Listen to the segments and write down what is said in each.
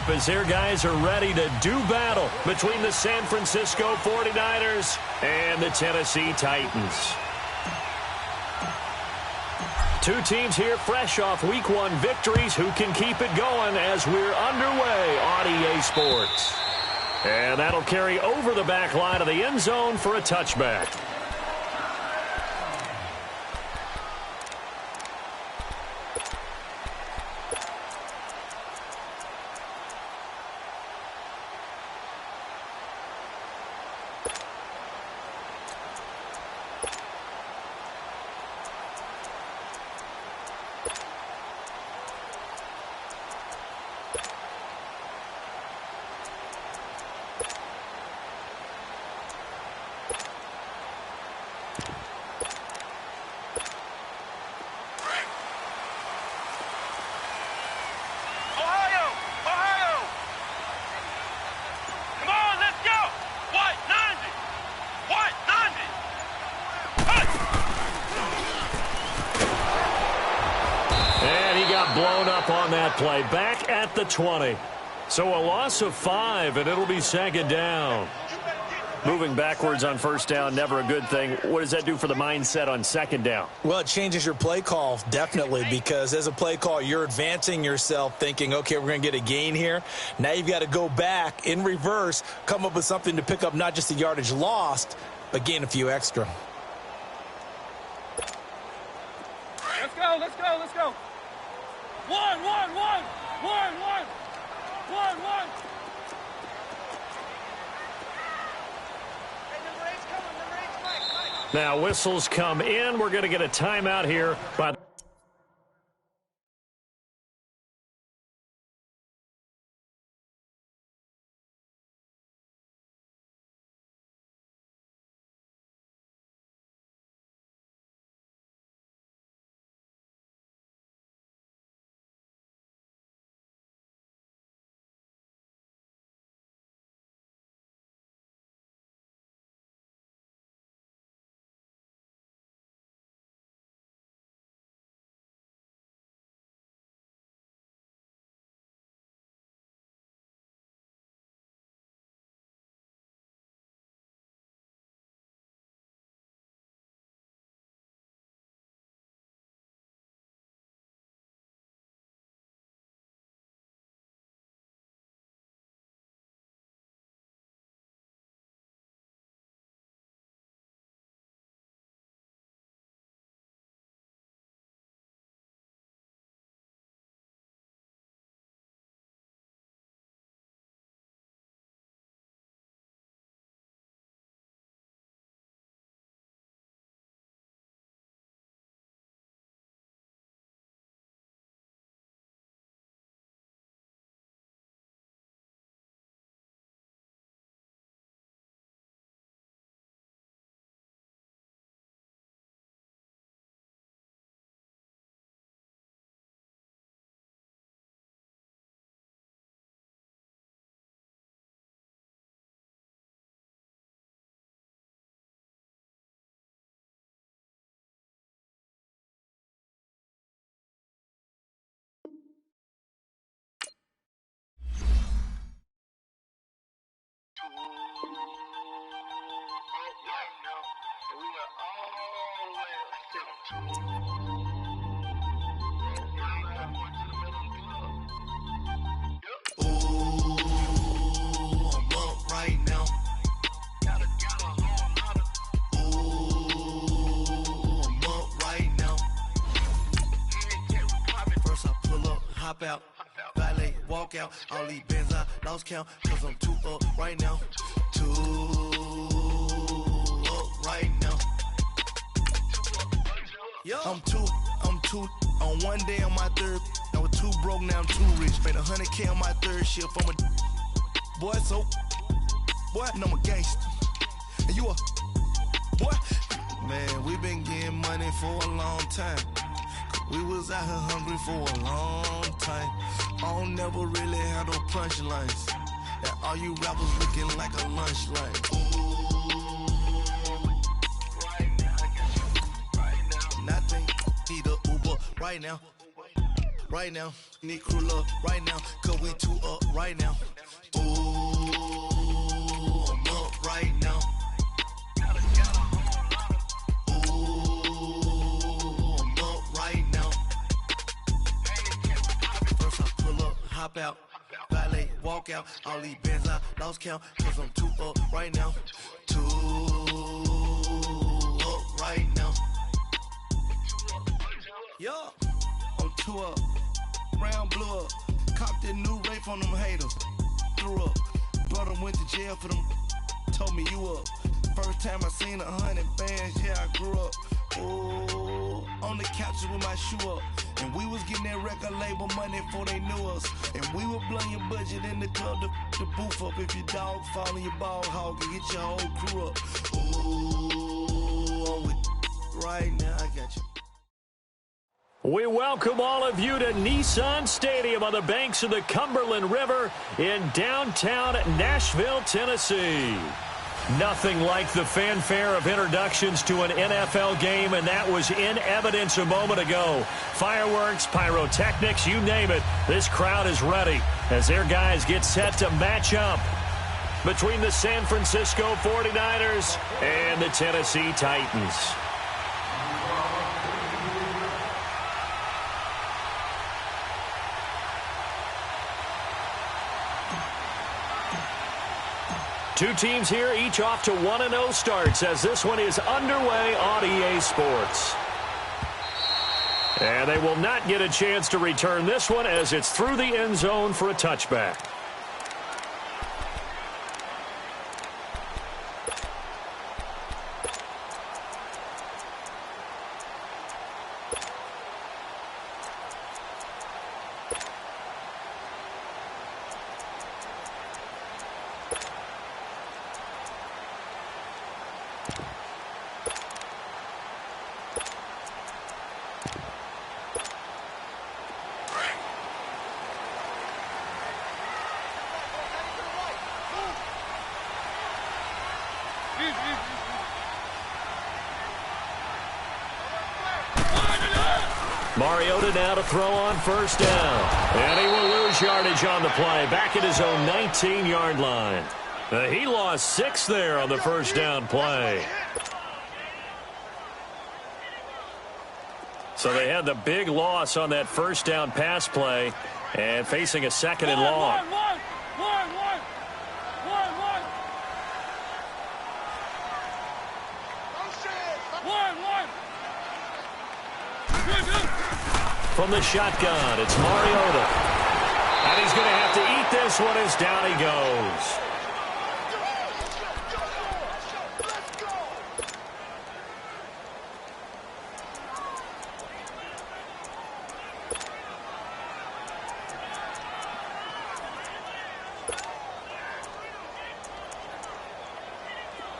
up as their guys are ready to do battle between the San Francisco 49ers and the Tennessee Titans. Two teams here fresh off Week 1 victories. Who can keep it going as we're underway on EA Sports? And that'll carry over the back line of the end zone for a touchback. Blown up on that play, back at the 20. So a loss of 5, and it'll be second down. Moving backwards on first down, never a good thing. What does that do for the mindset on second down? Well, it changes your play call, definitely, because as a play call, you're advancing yourself thinking, okay, we're going to get a gain here. Now you've got to go back in reverse, come up with something to pick up not just the yardage lost, but gain a few extra. Let's go, let's go, let's go. One. Now whistles come in. We're going to get a timeout here by out, valet, walk out, all these bands I lost count, cause I'm too up right now, too up right now. I'm too on one day on my third, I was too broke, now I'm too rich, made 100K on my third shift, I'm a boy, so, boy, and I'm a gangster, and you a, boy, man, we been getting money for a long time. We was out here hungry for a long time. I don't never really have no punchlines. And all you rappers looking like a lunch line. Ooh, right now, I got you. Right now. Nothing, need a Uber right now. right now. Need crew love right now, cause we two up right now. Ooh, I'm up right now. Ooh, I'm up right now. First I pull up, hop out, valet, walk out. All these bands I lost count, cause I'm two up right now. Two up right now. Yeah, I'm two up. Brown blew up. Copped that new rape on them haters. Threw up. Brother went to jail for them. Told me you up. First time I seen 100 bands, yeah, I grew up. Ooh, on the couches with my shoe up. And we was getting that record label money before they knew us. And we were blowing your budget in the club to boof up. If your dog fall in your ball hog and get your whole crew up. Ooh, I'm with right now, I got you. We welcome all of you to Nissan Stadium on the banks of the Cumberland River in downtown Nashville, Tennessee. Nothing like the fanfare of introductions to an NFL game, and that was in evidence a moment ago. Fireworks, pyrotechnics, you name it. This crowd is ready as their guys get set to match up between the San Francisco 49ers and the Tennessee Titans. Two teams here, each off to 1-0 starts as this one is underway on EA Sports. And they will not get a chance to return this one as it's through the end zone for a touchback. Mariota now to throw on first down. And he will lose yardage on the play. Back at his own 19-yard line. He lost 6 there on the first down play. So they had the big loss on that first down pass play and facing a second and long. From the shotgun, it's Mariota. And he's going to have to eat this one as down he goes.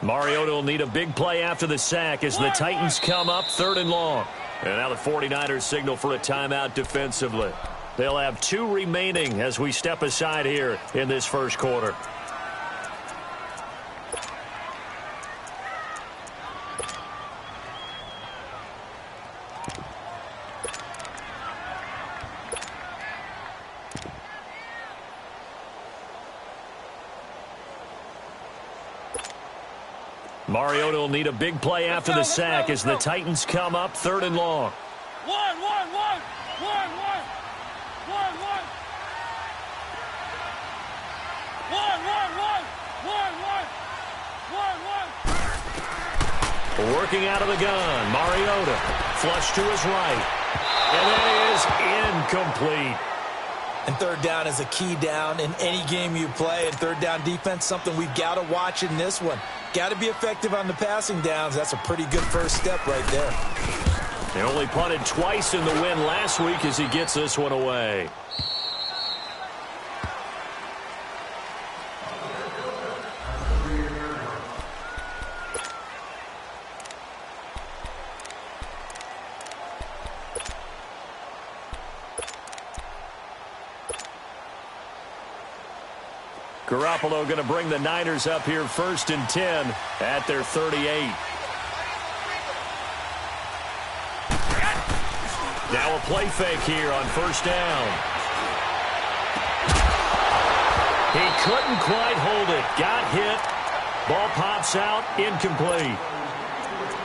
Mariota will need a big play after the sack as the Titans come up 3rd and long. And now the 49ers signal for a timeout defensively. They'll have 2 remaining as we step aside here in this first quarter. Mariota will need a big play after the sack as the Titans come up 3rd and long. Working out of the gun, Mariota flush to his right. And that is incomplete. And 3rd down is a key down in any game you play. And 3rd down defense, something we've got to watch in this one. Got to be effective on the passing downs. That's a pretty good first step right there. They only punted twice in the win last week as he gets this one away. Garoppolo going to bring the Niners up here 1st and 10 at their 38. Now a play fake here on first down. He couldn't quite hold it. Got hit. Ball pops out. Incomplete.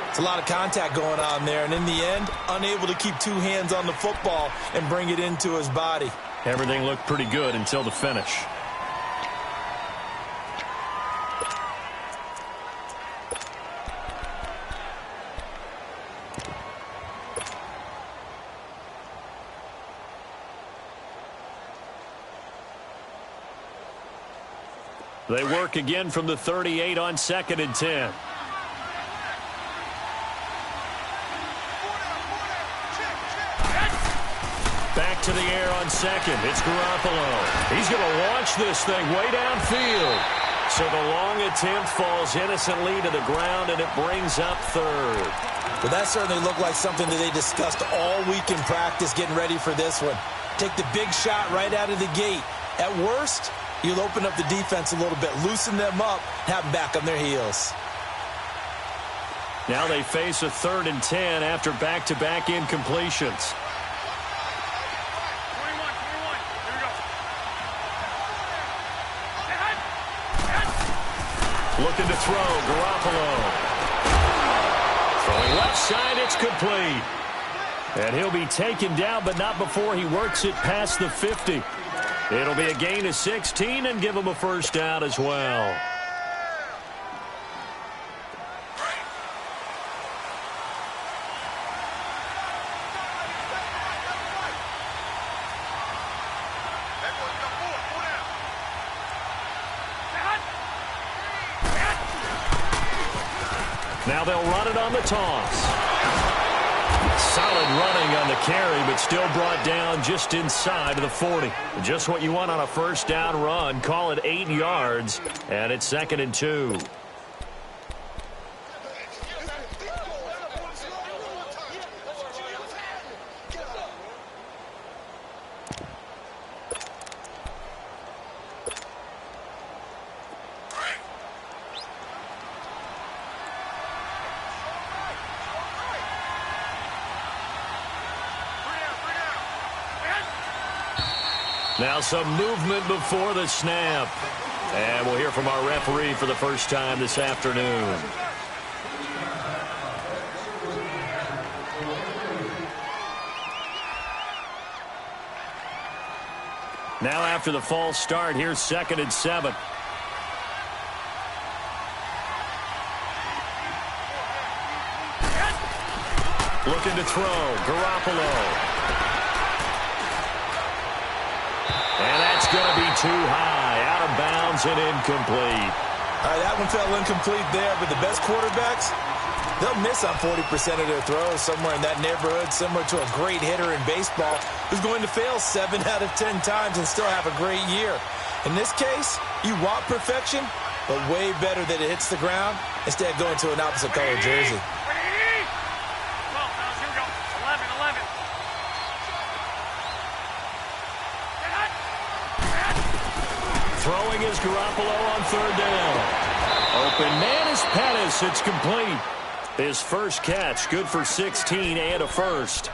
It's a lot of contact going on there, and in the end, unable to keep two hands on the football and bring it into his body. Everything looked pretty good until the finish. They work again from the 38 on 2nd and 10. Back to the air on 2nd. It's Garoppolo. He's going to launch this thing way downfield. So the long attempt falls innocently to the ground, and it brings up 3rd. Well, that certainly looked like something that they discussed all week in practice getting ready for this one. Take the big shot right out of the gate. At worst, you'll open up the defense a little bit, loosen them up, have them back on their heels. Now they face a 3rd and 10 after back-to-back incompletions. Looking to throw, Garoppolo. Throwing left side, it's complete. And he'll be taken down, but not before he works it past the 50. It'll be a gain of 16 and give him a first down as well. Now they'll run it on the toss. Solid running on the carry, but still brought down just inside of the 40. Just what you want on a first down run. Call it 8 yards, and it's 2nd and 2. Now some movement before the snap. And we'll hear from our referee for the first time this afternoon. Now after the false start, here's 2nd and 7. Looking to throw, Garoppolo. And that's going to be too high, out of bounds and incomplete. All right, that one fell incomplete there, but the best quarterbacks, they'll miss on 40% of their throws, somewhere in that neighborhood, similar to a great hitter in baseball who's going to fail 7 out of 10 times and still have a great year. In this case, you want perfection, but way better that it hits the ground instead of going to an opposite color jersey. Throwing is Garoppolo on 3rd down. Open man is Pettis. It's complete. His first catch, good for 16 and a first.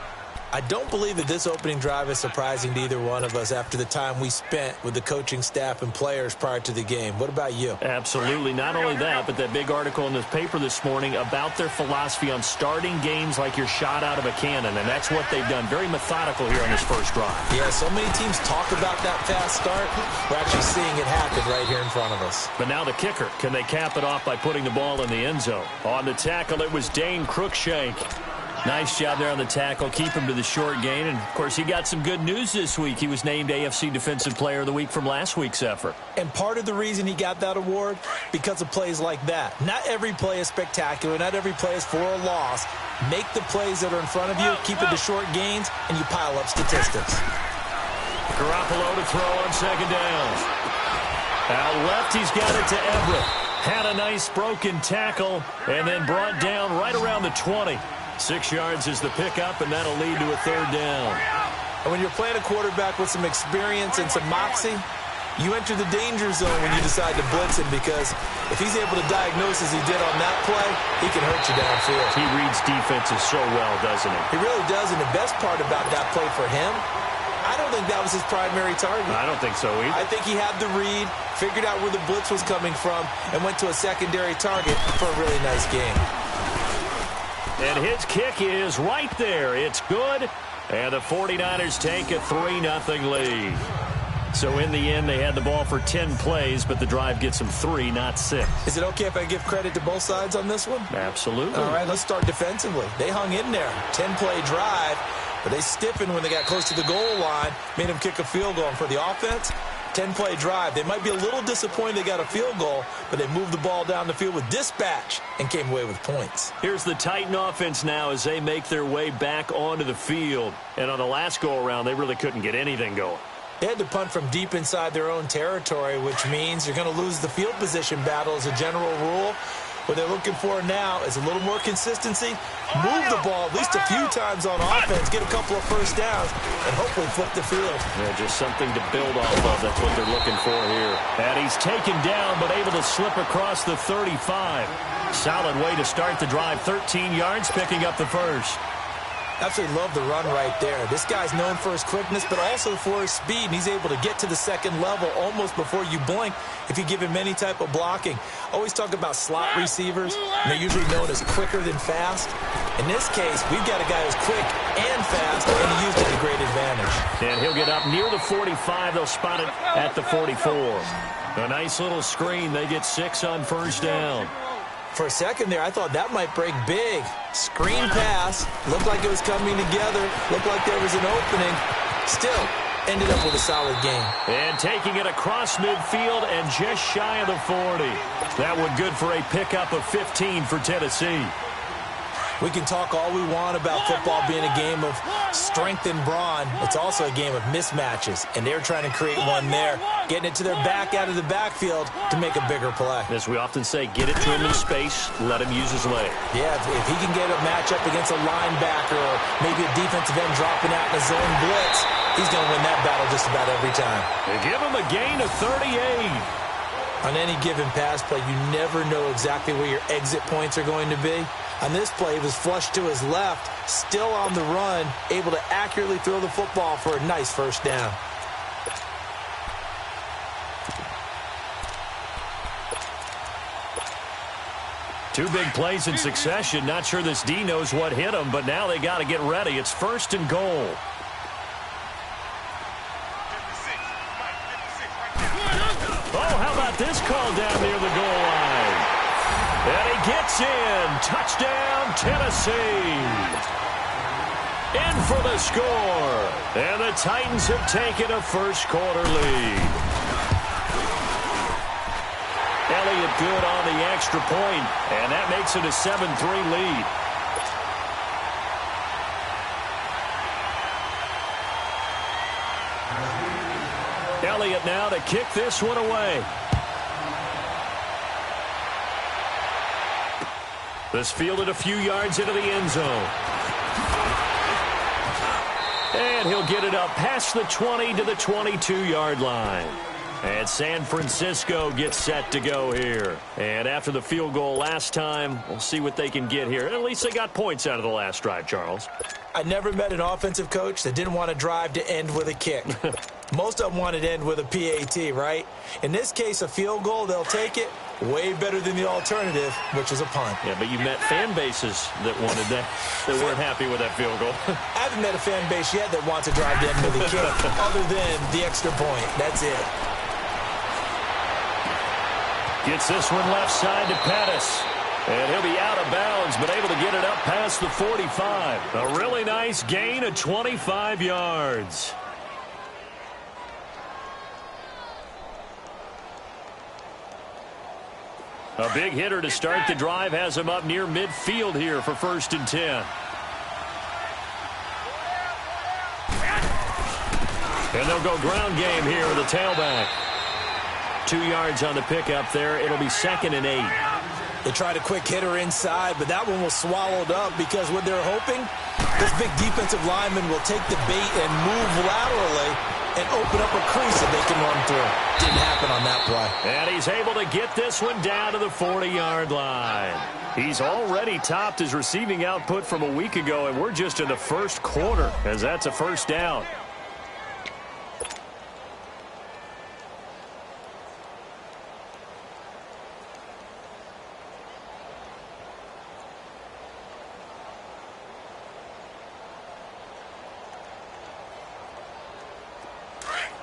I don't believe that this opening drive is surprising to either one of us after the time we spent with the coaching staff and players prior to the game. What about you? Absolutely. Not only that, but that big article in the paper this morning about their philosophy on starting games like you're shot out of a cannon, and that's what they've done. Very methodical here on this first drive. Yeah, so many teams talk about that fast start. We're actually seeing it happen right here in front of us. But now the kicker. Can they cap it off by putting the ball in the end zone? On the tackle, it was Dane Cruikshank. Nice job there on the tackle. Keep him to the short gain. And, of course, he got some good news this week. He was named AFC Defensive Player of the Week from last week's effort. And part of the reason he got that award, because of plays like that. Not every play is spectacular. Not every play is for a loss. Make the plays that are in front of you, keep it to short gains, and you pile up statistics. Garoppolo to throw on 2nd down. Out left, he's got it to Everett. Had a nice broken tackle and then brought down right around the 20. 6 yards is the pickup, and that'll lead to a 3rd down. And when you're playing a quarterback with some experience and some moxie, you enter the danger zone when you decide to blitz him, because if he's able to diagnose as he did on that play, he can hurt you downfield. He reads defenses so well, doesn't he? He really does, and the best part about that play for him, I don't think that was his primary target. I don't think so either. I think he had the read, figured out where the blitz was coming from, and went to a secondary target for a really nice game. And his kick is right there. It's good, and the 49ers take a 3-0 lead. So in the end, they had the ball for 10 plays, but the drive gets them 3, not 6. Is it okay if I give credit to both sides on this one? Absolutely. All right, let's start defensively. They hung in there. 10-play drive, but they stiffened when they got close to the goal line, made them kick a field goal. And for the offense, 10-play drive. They might be a little disappointed they got a field goal, but they moved the ball down the field with dispatch and came away with points. Here's the Titan offense now as they make their way back onto the field. And on the last go-around, they really couldn't get anything going. They had to punt from deep inside their own territory, which means you're going to lose the field position battle as a general rule. What they're looking for now is a little more consistency, move the ball at least a few times on offense, get a couple of first downs, and hopefully flip the field. Yeah, just something to build off of. That's what they're looking for here. And he's taken down, but able to slip across the 35. Solid way to start the drive. 13 yards, picking up the first. Absolutely love the run right there. This guy's known for his quickness, but also for his speed, and he's able to get to the second level almost before you blink if you give him any type of blocking. Always talk about slot receivers, and they're usually known as quicker than fast. In this case, we've got a guy who's quick and fast, and he used it to great advantage. And he'll get up near the 45. They'll spot it at the 44. A nice little screen. They get 6 on first down. For a second there, I thought that might break big. Screen pass. Looked like it was coming together. Looked like there was an opening. Still, ended up with a solid game. And taking it across midfield and just shy of the 40. That one good for a pickup of 15 for Tennessee. We can talk all we want about football being a game of strength and brawn. It's also a game of mismatches, and they're trying to create one there, getting it to their back out of the backfield to make a bigger play. As we often say, get it to him in space, let him use his leg. Yeah, if he can get a matchup against a linebacker or maybe a defensive end dropping out in a zone blitz, he's going to win that battle just about every time. They give him a gain of 38. On any given pass play, you never know exactly where your exit points are going to be. On this play, he was flushed to his left, still on the run, able to accurately throw the football for a nice first down. Two big plays in succession. Not sure this D knows what hit him, but now they got to get ready. It's first and goal. Oh, how about this call down near the goal line? And he gets in. Touchdown, Tennessee. In for the score. And the Titans have taken a first-quarter lead. Elliott good on the extra point, and that makes it a 7-3 lead. Elliott now to kick this one away. This fielded a few yards into the end zone. And he'll get it up past the 20 to the 22-yard line. And San Francisco gets set to go here. And after the field goal last time, we'll see what they can get here. At least they got points out of the last drive, Charles. I never met an offensive coach that didn't want to drive to end with a kick. Most of them wanted to end with a PAT, right? In this case, a field goal, they'll take it. Way better than the alternative, which is a punt. Yeah, but you met fan bases that wanted that, that weren't happy with that field goal. I haven't met a fan base yet that wants to drive to end with a kick, other than the extra point. That's it. Gets this one left side to Pettis. And he'll be out of bounds, but able to get it up past the 45. A really nice gain of 25 yards. A big hitter to start the drive has him up near midfield here for 1st and 10. And they'll go ground game here with a tailback. 2 yards on the pickup there. It'll be 2nd and 8. They tried a quick hitter inside, but that one was swallowed up because what they're hoping, this big defensive lineman will take the bait and move laterally and open up a crease that they can run through. Didn't happen on that play. And he's able to get this one down to the 40-yard line. He's already topped his receiving output from a week ago, and we're just in the first quarter as that's a first down.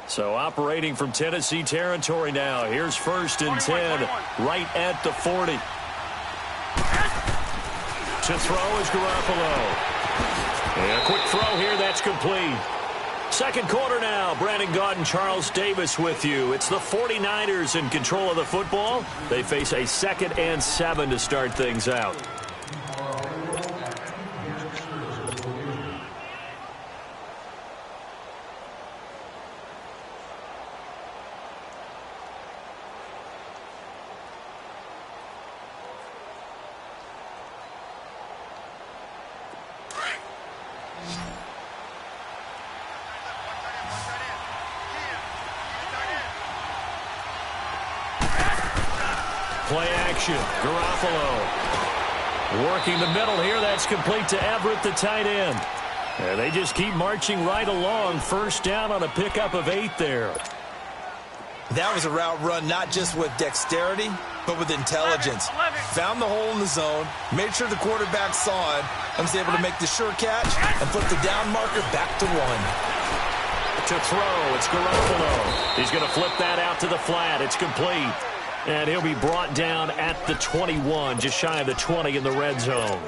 So operating from Tennessee territory now. Here's 1st and 10 right at the 40. To throw is Garoppolo. And a quick throw here, that's complete. Second quarter now. Brandon Gaudin, Charles Davis with you. It's the 49ers in control of the football. They face a 2nd and 7 to start things out. Play action. Garoppolo working the middle here. That's complete to Everett, the tight end. And they just keep marching right along. First down on a pickup of 8 there. That was a route run not just with dexterity, but with intelligence. Found the hole in the zone, made sure the quarterback saw it, and was able to make the sure catch and flip the down marker back to 1. To throw, it's Garoppolo. He's going to flip that out to the flat. It's complete. And he'll be brought down at the 21, just shy of the 20 in the red zone.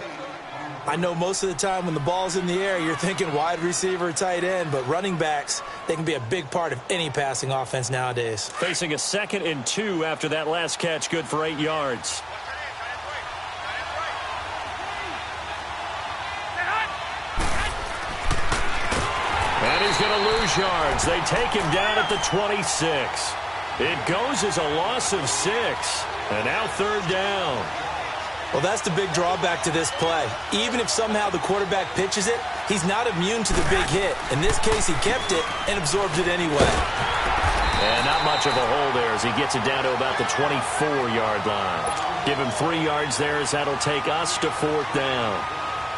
I know most of the time when the ball's in the air, you're thinking wide receiver, tight end, but running backs, they can be a big part of any passing offense nowadays. Facing a 2nd and 2 after that last catch, good for 8 yards. And he's going to lose yards. They take him down at the 26. It goes as a loss of 6. And now 3rd down. Well, that's the big drawback to this play. Even if somehow the quarterback pitches it, he's not immune to the big hit. In this case, he kept it and absorbed it anyway. And not much of a hole there as he gets it down to about the 24-yard line. Give him 3 yards there as that'll take us to 4th down.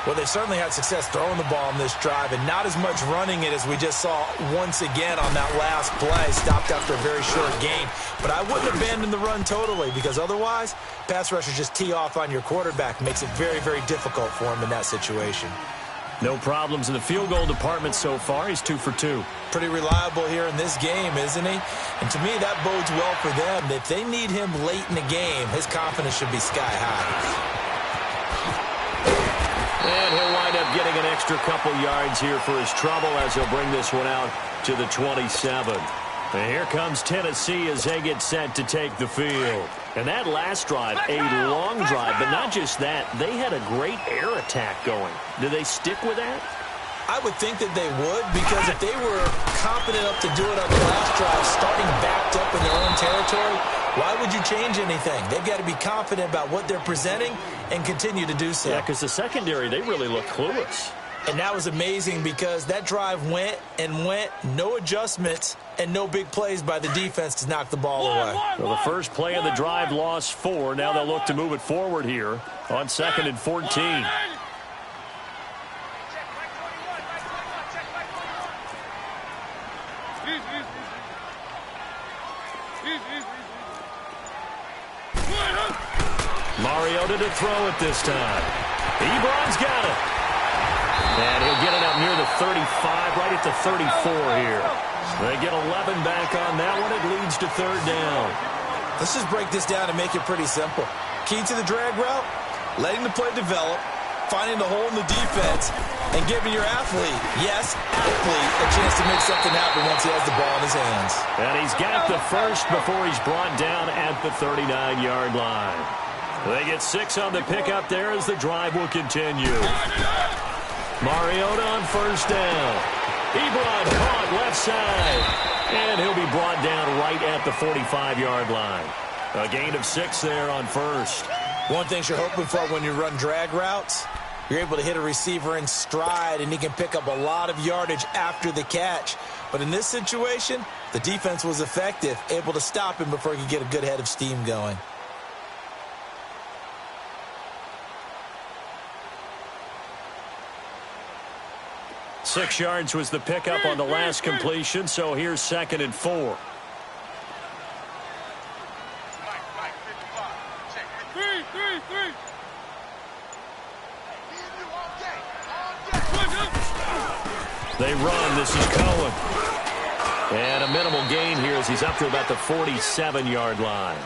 Well, they certainly had success throwing the ball on this drive and not as much running it as we just saw once again on that last play. Stopped after a very short gain. But I wouldn't abandon the run totally because otherwise, pass rushers just tee off on your quarterback. Makes it very, very difficult for him in that situation. No problems in the field goal department so far. He's 2 for 2. Pretty reliable here in this game, isn't he? And to me, that bodes well for them. If they need him late in the game, his confidence should be sky high. And he'll wind up getting an extra couple yards here for his trouble as he'll bring this one out to the 27. And here comes Tennessee as they get set to take the field. And that last drive, a long drive, but not just that. They had a great air attack going. Do they stick with that? I would think that they would, because if they were confident enough to do it on the last drive, starting backed up in their own territory, why would you change anything? They've got to be confident about what they're presenting and continue to do so. Yeah, because the secondary, they really look clueless. And that was amazing because that drive went and went, no adjustments, and no big plays by the defense to knock the ball away. Well, the first play of the drive lost 4. Now they'll look to move it forward here on 2nd and 14. Mariota to throw it this time. Ebron's got it. And he'll get it up near the 35, right at the 34 here. They get 11 back on that one. It leads to 3rd down. Let's just break this down and make it pretty simple. Key to the drag route, letting the play develop, finding the hole in the defense, and giving your athlete, yes, athlete, a chance to make something happen once he has the ball in his hands. And he's got the first before he's brought down at the 39-yard line. They get 6 on the pickup there as the drive will continue. Mariota on 1st down. Ebron caught left side. And he'll be brought down right at the 45-yard line. A gain of 6 there on 1st. One thing you're hoping for when you run drag routes, you're able to hit a receiver in stride, and he can pick up a lot of yardage after the catch. But in this situation, the defense was effective, able to stop him before he could get a good head of steam going. Six yards was the pickup on the last completion, so here's 2nd and 4. They run. This is Cohen. And a minimal gain here as he's up to about the 47-yard line.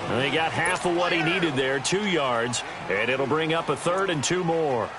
And they got half of what he needed there, 2 yards, and it'll bring up a 3rd and 2 more.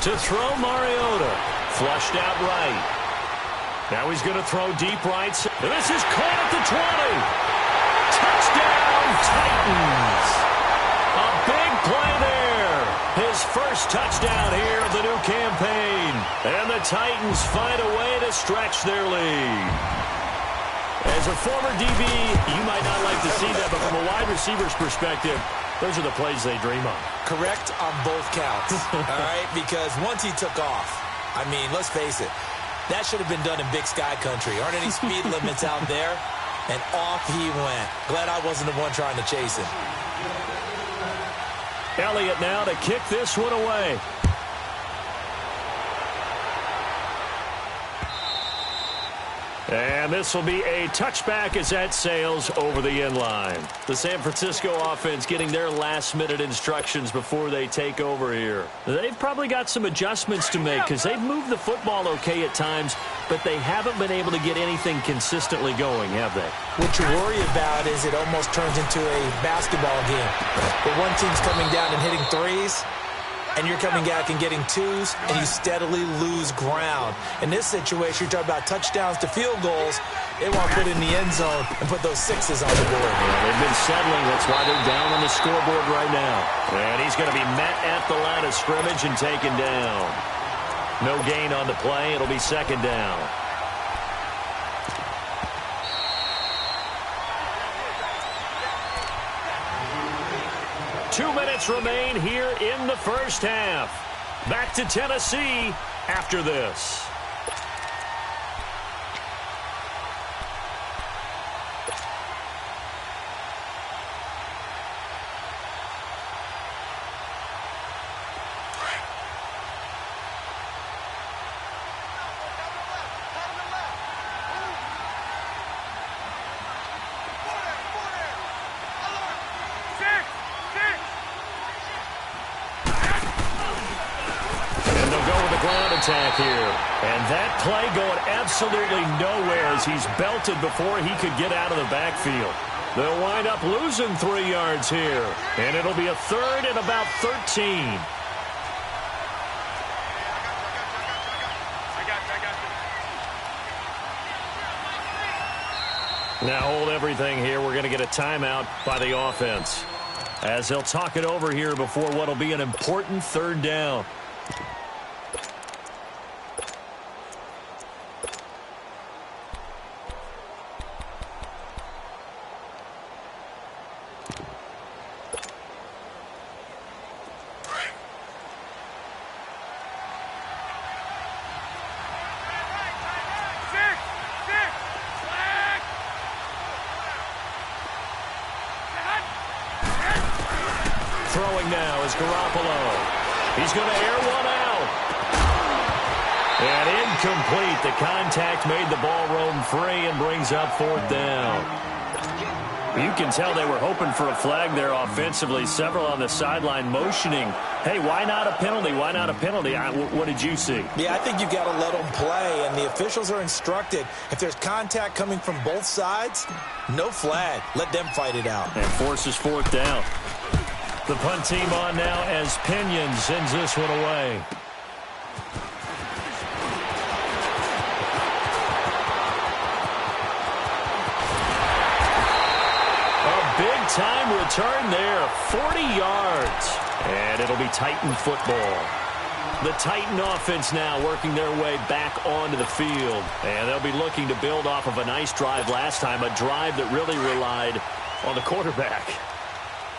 To throw, Mariota. Flushed out right. Now he's going to throw deep right. This is caught at the 20. Touchdown, Titans. A big play there. His first touchdown here of the new campaign. And the Titans find a way to stretch their lead. As a former DB, you might not like to see that, but from a wide receiver's perspective, those are the plays they dream of. Correct on both counts, all right? Because once he took off, I mean, let's face it, that should have been done in Big Sky Country. Aren't any speed limits out there? And off he went. Glad I wasn't the one trying to chase him. Elliott now to kick this one away. And this will be a touchback as that sails over the end line. The San Francisco offense getting their last-minute instructions before they take over here. They've probably got some adjustments to make because they've moved the football okay at times, but they haven't been able to get anything consistently going, have they? What you worry about is it almost turns into a basketball game. Where one team's coming down and hitting threes, and you're coming back and getting twos, and you steadily lose ground. In this situation, you're talking about touchdowns to field goals. They want to put in the end zone and put those sixes on the board. Yeah, they've been settling. That's why they're down on the scoreboard right now. And he's going to be met at the line of scrimmage and taken down. No gain on the play. It'll be 2nd down. Two minutes remain here in the first half. Back to Tennessee after this. Attack here. And that play going absolutely nowhere as he's belted before he could get out of the backfield. They'll wind up losing 3 yards here. And it'll be a 3rd and about 13. Now hold everything here. We're going to get a timeout by the offense as they'll talk it over here before what'll be an important 3rd down. Throwing now is Garoppolo. He's going to air one out. And incomplete. The contact made the ball roam free and brings up 4th down. You can tell they were hoping for a flag there offensively. Several on the sideline motioning. Hey, why not a penalty? Why not a penalty? What did you see? Yeah, I think you got to let them play, and the officials are instructed. If there's contact coming from both sides, no flag. Let them fight it out. And forces 4th down. The punt team on now as Pinion sends this one away. time return there, 40 yards. And it'll be Titan football. The Titan offense now working their way back onto the field. And they'll be looking to build off of a nice drive last time, a drive that really relied on the quarterback.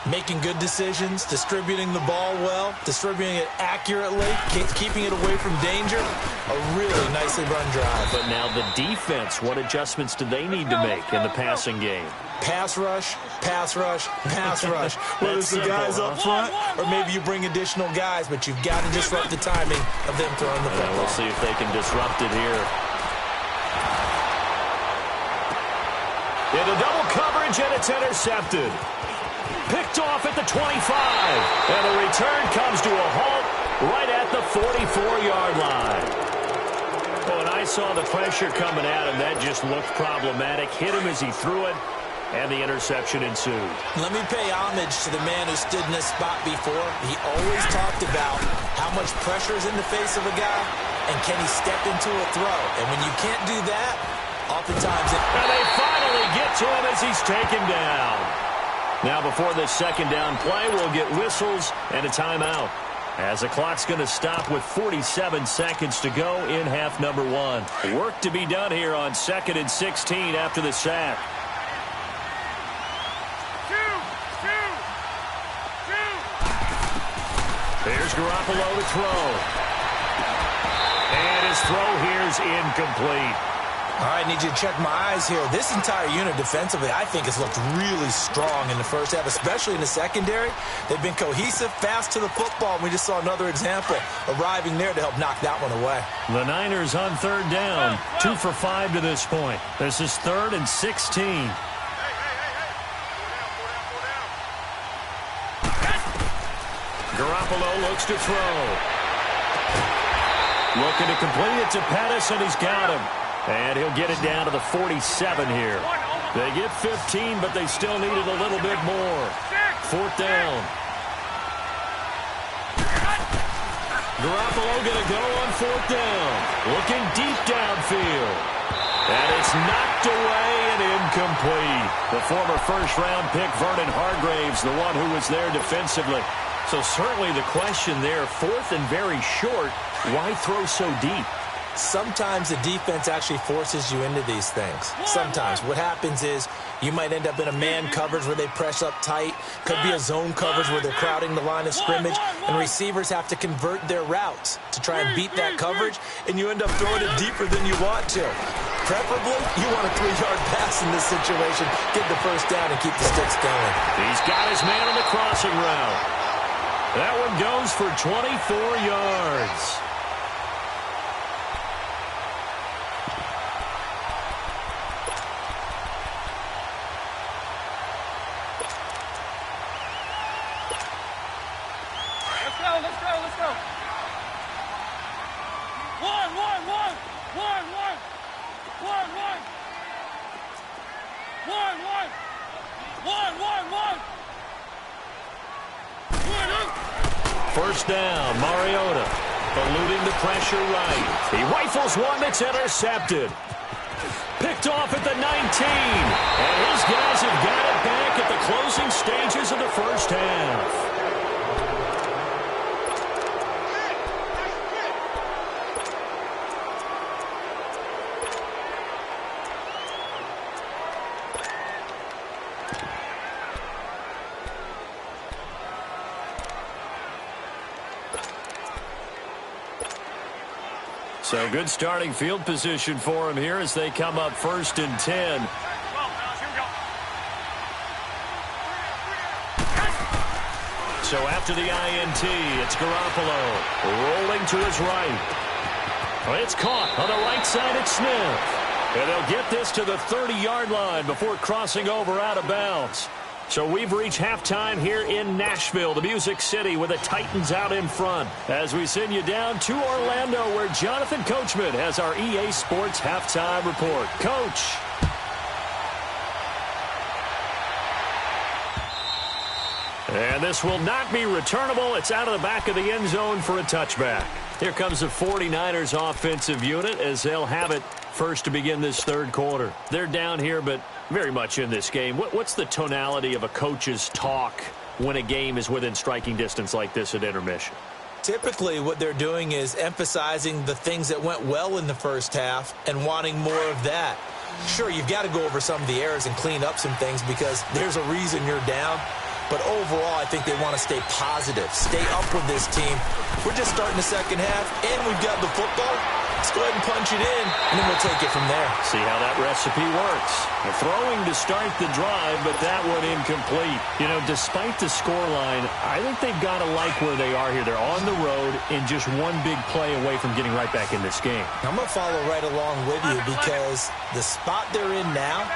Making good decisions, distributing the ball well, distributing it accurately, keeping it away from danger. A really nicely run drive. But now the defense, what adjustments do they need to make in the passing game? Pass rush, pass rush, pass rush. Whether it's the guys up front or maybe you bring additional guys, but you've got to disrupt the timing of them throwing the football. We'll see if they can disrupt it here. Into double coverage, and it's intercepted. Picked off at the 25. And the return comes to a halt right at the 44-yard line. Well, and I saw the pressure coming at him. That just looked problematic. Hit him as he threw it, and the interception ensued. Let me pay homage to the man who stood in this spot before. He always talked about how much pressure is in the face of a guy, and can he step into a throw. And when you can't do that, oftentimes And they finally get to him as he's taken down. Now, before this second down play, we'll get whistles and a timeout, as the clock's going to stop with 47 seconds to go in half number one. Work to be done here on 2nd and 16 after the sack. Here's Garoppolo to throw. And his throw here's incomplete. All right, I need you to check my eyes here. This entire unit defensively, I think, has looked really strong in the first half, especially in the secondary. They've been cohesive, fast to the football. We just saw another example arriving there to help knock that one away. The Niners on third down, 2 for 5 to this point. This is 3rd and 16. Garoppolo looks to throw. Looking to complete it to Pettis, and he's got him. And he'll get it down to the 47 here. They get 15, but they still needed a little bit more. 4th down. Garoppolo going to go on 4th down. Looking deep downfield. And it's knocked away and incomplete. The former first-round pick, Vernon Hargraves, the one who was there defensively. So certainly the question there, 4th and very short, why throw so deep? Sometimes the defense actually forces you into these things. Sometimes. What happens is you might end up in a man coverage where they press up tight. Could be a zone coverage where they're crowding the line of scrimmage, and receivers have to convert their routes to try and beat that coverage, and you end up throwing it deeper than you want to. Preferably, you want a 3-yard pass in this situation. Get the first down and keep the sticks going. He's got his man on the crossing route. That one goes for 24 yards. Let's go. 1. First down, Mariota eluding the pressure right. He rifles one that's intercepted. Picked off at the 19. And his guys have got it back at the closing stages of the first half. So good starting field position for him here as they come up 1st and 10. So after the INT, it's Garoppolo rolling to his right. It's caught on the right side at Smith. And they'll get this to the 30-yard line before crossing over out of bounds. So we've reached halftime here in Nashville, the Music City, with the Titans out in front. As we send you down to Orlando, where Jonathan Coachman has our EA Sports halftime report. Coach. And this will not be returnable. It's out of the back of the end zone for a touchback. Here comes the 49ers offensive unit as they'll have it first to begin this third quarter. They're down here, but very much in this game. What's the tonality of a coach's talk when a game is within striking distance like this at intermission? Typically, what they're doing is emphasizing the things that went well in the first half and wanting more of that. Sure, you've got to go over some of the errors and clean up some things because there's a reason you're down. But overall, I think they want to stay positive, stay up with this team. We're just starting the second half, and we've got the football. Let's go ahead and punch it in, and then we'll take it from there. See how that recipe works. They're throwing to start the drive, but that one incomplete. You know, despite the scoreline, I think they've got to like where they are here. They're on the road and just one big play away from getting right back in this game. I'm going to follow right along with you because the spot they're in now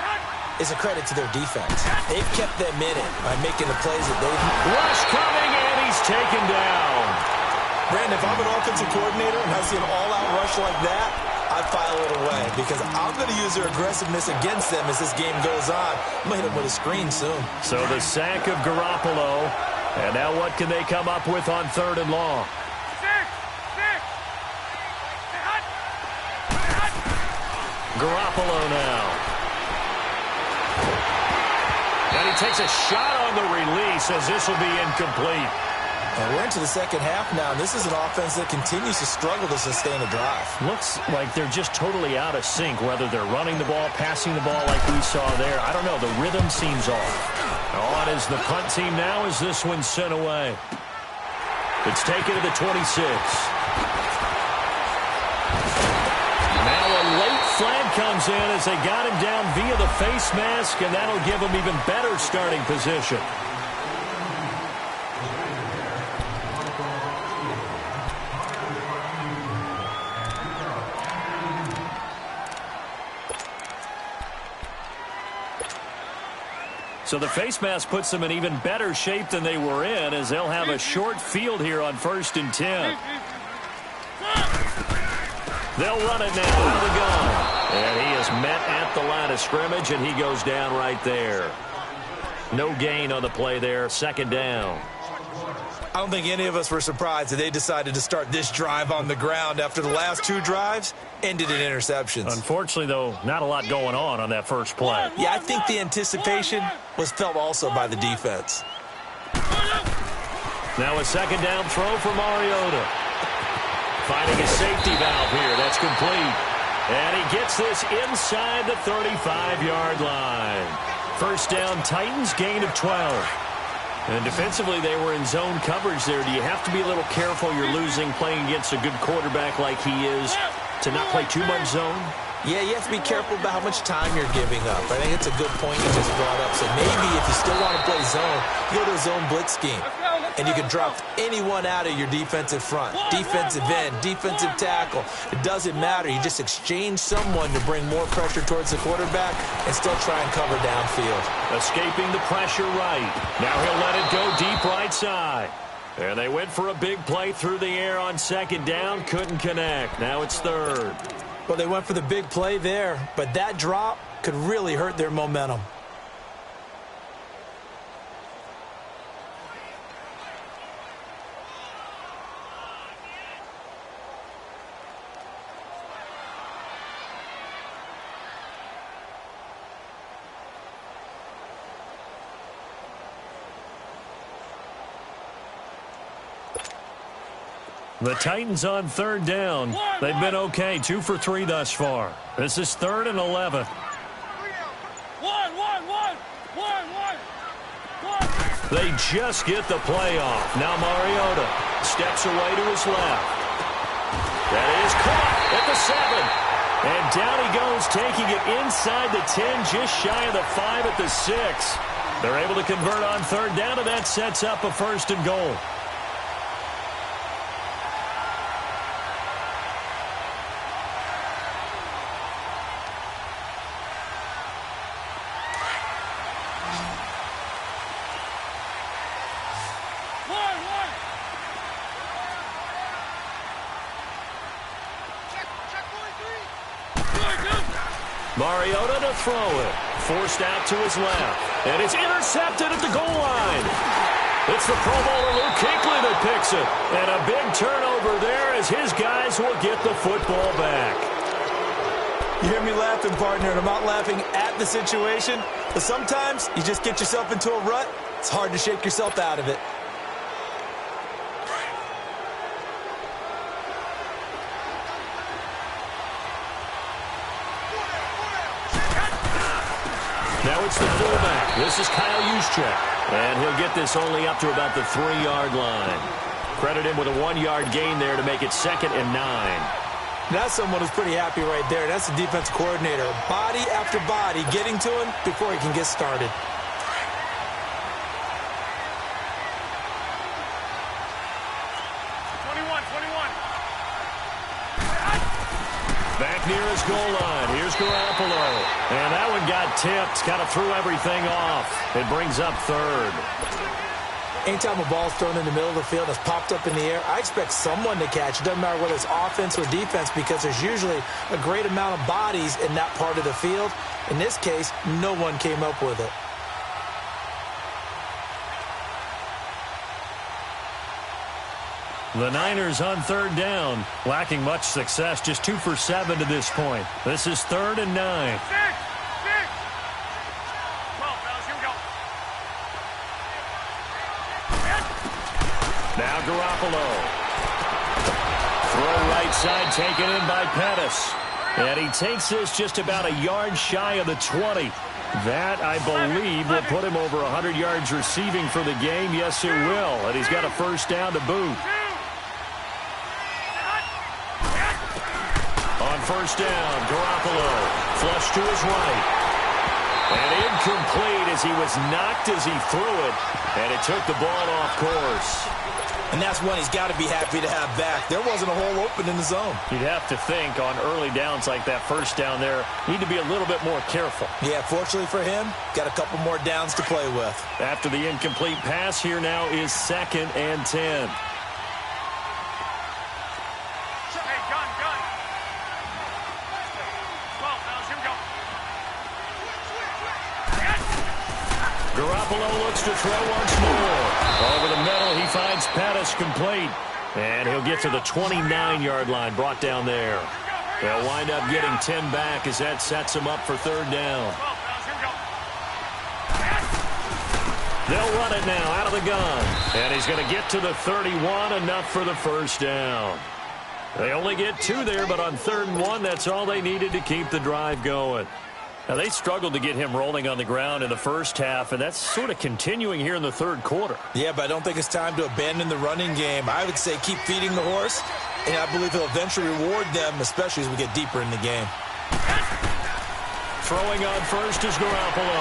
is a credit to their defense. They've kept them in it by making the plays that they've... Rush coming, and he's taken down. Brandon, if I'm an offensive coordinator and I see an all-out rush like that, I file it away because I'm going to use their aggressiveness against them as this game goes on. I'm going to hit them with a screen soon. So the sack of Garoppolo, and now what can they come up with on 3rd and long? Garoppolo now. And he takes a shot on the release as this will be incomplete. And we're into the second half now, and this is an offense that continues to struggle to sustain a drive. Looks like they're just totally out of sync, whether they're running the ball, passing the ball like we saw there. I don't know. The rhythm seems off. On is the punt team now as this one's sent away. It's taken to the 26. Now a late flag comes in as they got him down via the face mask, and that'll give him even better starting position. So the face mask puts them in even better shape than they were in as they'll have a short field here on 1st and 10. They'll run it now out of the gun. And he is met at the line of scrimmage, and he goes down right there. No gain on the play there. 2nd down. I don't think any of us were surprised that they decided to start this drive on the ground after the last 2 drives ended in interceptions. Unfortunately, though, not a lot going on that first play. Yeah, I think the anticipation was felt also by the defense. Now a 2nd down throw for Mariota. Finding a safety valve here. That's complete. And he gets this inside the 35-yard line. 1st down, Titans, gain of 12. And defensively, they were in zone coverage there. Do you have to be a little careful? You're losing playing against a good quarterback like he is to not play too much zone? Yeah, you have to be careful about how much time you're giving up. I think it's a good point you just brought up. So maybe if you still want to play zone, you go to a zone blitz scheme. And you can drop anyone out of your defensive front. Defensive end, defensive tackle. It doesn't matter. You just exchange someone to bring more pressure towards the quarterback and still try and cover downfield. Escaping the pressure right. Now he'll let it go deep right side. And they went for a big play through the air on 2nd down. Couldn't connect. Now it's 3rd. Well, they went for the big play there, but that drop could really hurt their momentum. The Titans on 3rd down. They've been okay, 2 for 3 thus far. This is 3rd and 11. They just get the play off. Now Mariota steps away to his left. That is caught at the 7. And down he goes, taking it inside the 10, just shy of the 5 at the 6. They're able to convert on 3rd down, and that sets up a 1st and goal. Mariota to throw it. Forced out to his left. And it's intercepted at the goal line. It's the Pro Bowler Luke Kuechly that picks it. And a big turnover there as his guys will get the football back. You hear me laughing, partner, and I'm not laughing at the situation, but sometimes you just get yourself into a rut. It's hard to shake yourself out of it. Now it's the fullback. This is Kyle Juszczyk, and he'll get this only up to about the 3-yard line. Credit him with a 1-yard gain there to make it 2nd and 9. That's someone who's pretty happy right there. That's the defense coordinator. Body after body getting to him before he can get started. Back near his goal line. Here's Garoppolo. And that one got tipped. Kind of threw everything off. It brings up 3rd. Anytime a ball's thrown in the middle of the field that's popped up in the air, I expect someone to catch. It doesn't matter whether it's offense or defense because there's usually a great amount of bodies in that part of the field. In this case, no one came up with it. The Niners on 3rd down, lacking much success, just 2 for 7 to this point. This is 3rd and 9. 6. 12, fellas, here we go. Now Garoppolo. Throw right side taken in by Pettis. And he takes this just about a yard shy of the 20. That, I believe, will put him over 100 yards receiving for the game. Yes, it will. And he's got a 1st down to boot. On 1st down, Garoppolo flush to his right. And incomplete as he was knocked as he threw it. And it took the ball off course. And that's one he's got to be happy to have back. There wasn't a hole open in the zone. You'd have to think on early downs like that 1st down there, need to be a little bit more careful. Yeah, fortunately for him, got a couple more downs to play with. After the incomplete pass, here now is 2nd and 10. Garoppolo looks to throw once more. Over the middle, he finds Pettis complete. And he'll get to the 29-yard line, brought down there. They'll wind up getting 10 back as that sets him up for 3rd down. They'll run it now out of the gun. And he's going to get to the 31, enough for the 1st down. They only get 2 there, but on 3rd and 1, that's all they needed to keep the drive going. Now, they struggled to get him rolling on the ground in the 1st half, and that's sort of continuing here in the 3rd quarter. Yeah, but I don't think it's time to abandon the running game. I would say keep feeding the horse, and I believe he'll eventually reward them, especially as we get deeper in the game. Throwing on 1st is Garoppolo.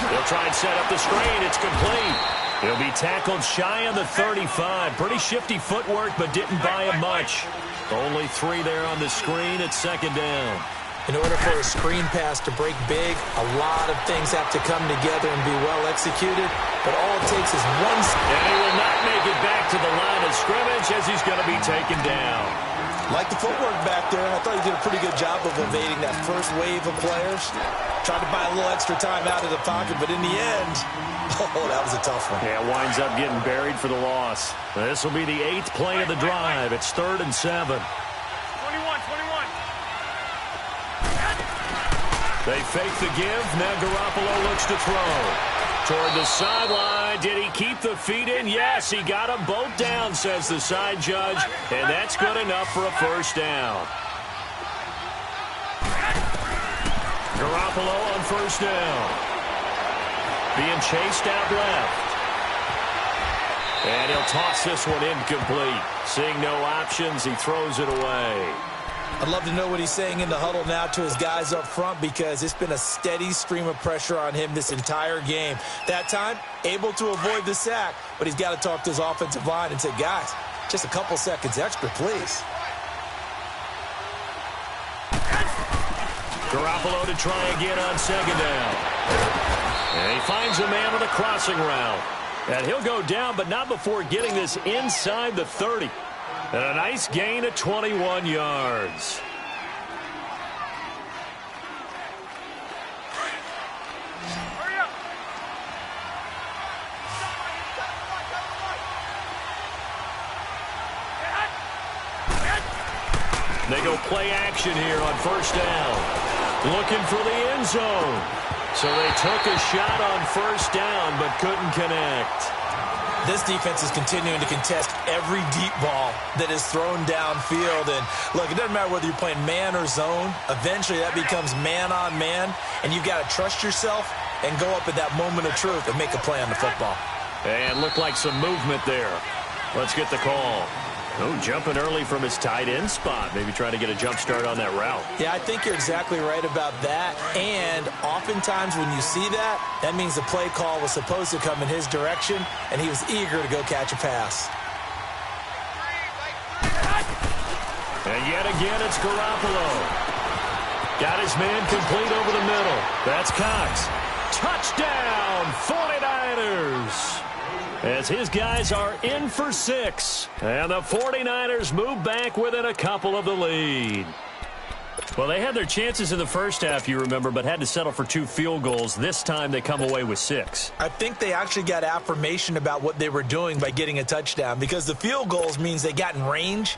He'll try and set up the screen. It's complete. He'll be tackled shy of the 35. Pretty shifty footwork, but didn't buy him much. Only 3 there on the screen at 2nd down. In order for a screen pass to break big, a lot of things have to come together and be well executed, but all it takes is one. And he will not make it back to the line of scrimmage as he's going to be taken down. Like the footwork back there, I thought he did a pretty good job of evading that first wave of players. Tried to buy a little extra time out of the pocket, but in the end, oh, that was a tough one. Yeah, winds up getting buried for the loss. This will be the 8th play of the drive. It's 3rd and 7. 21. They fake the give. Now Garoppolo looks to throw. Toward the sideline. Did he keep the feet in? Yes, he got them both down, says the side judge. And that's good enough for a 1st down. Garoppolo on 1st down. Being chased out left. And he'll toss this one incomplete. Seeing no options, he throws it away. I'd love to know what he's saying in the huddle now to his guys up front because it's been a steady stream of pressure on him this entire game. That time, able to avoid the sack, but he's got to talk to his offensive line and say, guys, just a couple seconds extra, please. Garoppolo to try again on 2nd down. And he finds a man with a crossing route. And he'll go down, but not before getting this inside the 30. And a nice gain of 21 yards. Hurry up. They go play action here on 1st down. looking for the end zone. So they took a shot on first down but couldn't connect. This defense is continuing to contest every deep ball that is thrown downfield. And, look, it doesn't matter whether you're playing man or zone. Eventually, that becomes man-on-man, and you've got to trust yourself and go up at that moment of truth and make a play on the football. And looked like some movement there. Let's get the call. Oh, jumping early from his tight end spot. Maybe trying to get a jump start on that route. Yeah, I think you're exactly right about that. And oftentimes when you see that, that means the play call was supposed to come in his direction, and he was eager to go catch a pass. And yet again, it's Garoppolo. Got his man complete over the middle. That's Cox. Touchdown, 49ers. As his guys are in for 6. And the 49ers move back within a couple of the lead. Well, they had their chances in the first half, you remember, but had to settle for 2 field goals. This time they come away with 6. I think they actually got affirmation about what they were doing by getting a touchdown, because the field goals means they got in range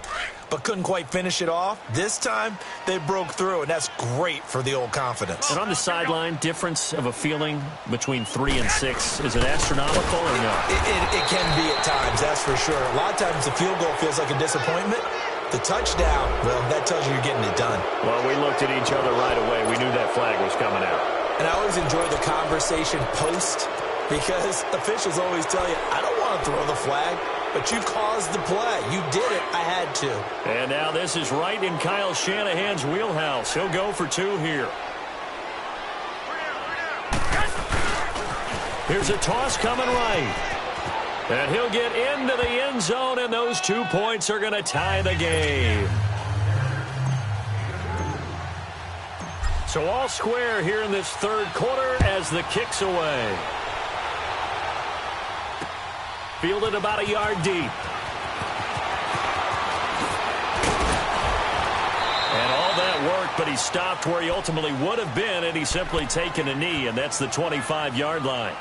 but couldn't quite finish it off. This time they broke through, and that's great for the old confidence. And on the sideline, difference of a feeling between 3 and 6, is it astronomical or no? It can be at times, that's for sure. A lot of times the field goal feels like a disappointment. The touchdown, well, that tells you you're getting it done. Well, we looked at each other right away. We knew that flag was coming out. And I always enjoy the conversation post, because officials always tell you, I don't want to throw the flag, but you caused the play. You did it. I had to. And now this is right in Kyle Shanahan's wheelhouse. He'll go for 2 here. Here's a toss coming right. And he'll get into the end zone, and those 2 points are going to tie the game. So all square here in this third quarter as the kick's away. Fielded about a yard deep. And all that worked, but he stopped where he ultimately would have been, and he's simply taken a knee, and that's the 25-yard line.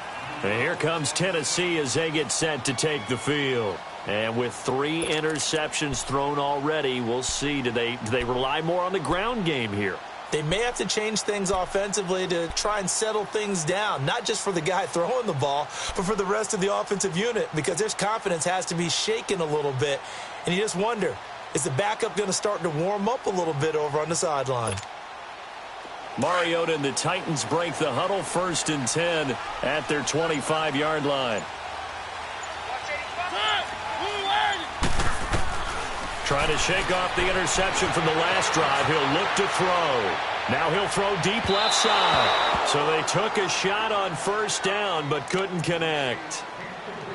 And here comes Tennessee as they get set to take the field. And with 3 interceptions thrown already, we'll see, do they rely more on the ground game here? They may have to change things offensively to try and settle things down, not just for the guy throwing the ball, but for the rest of the offensive unit, because their confidence has to be shaken a little bit. And you just wonder, is the backup going to start to warm up a little bit over on the sideline? Mariota and the Titans break the huddle, 1st and 10 at their 25-yard line. Trying to shake off the interception from the last drive. He'll look to throw. Now he'll throw deep left side. So they took a shot on 1st down but couldn't connect.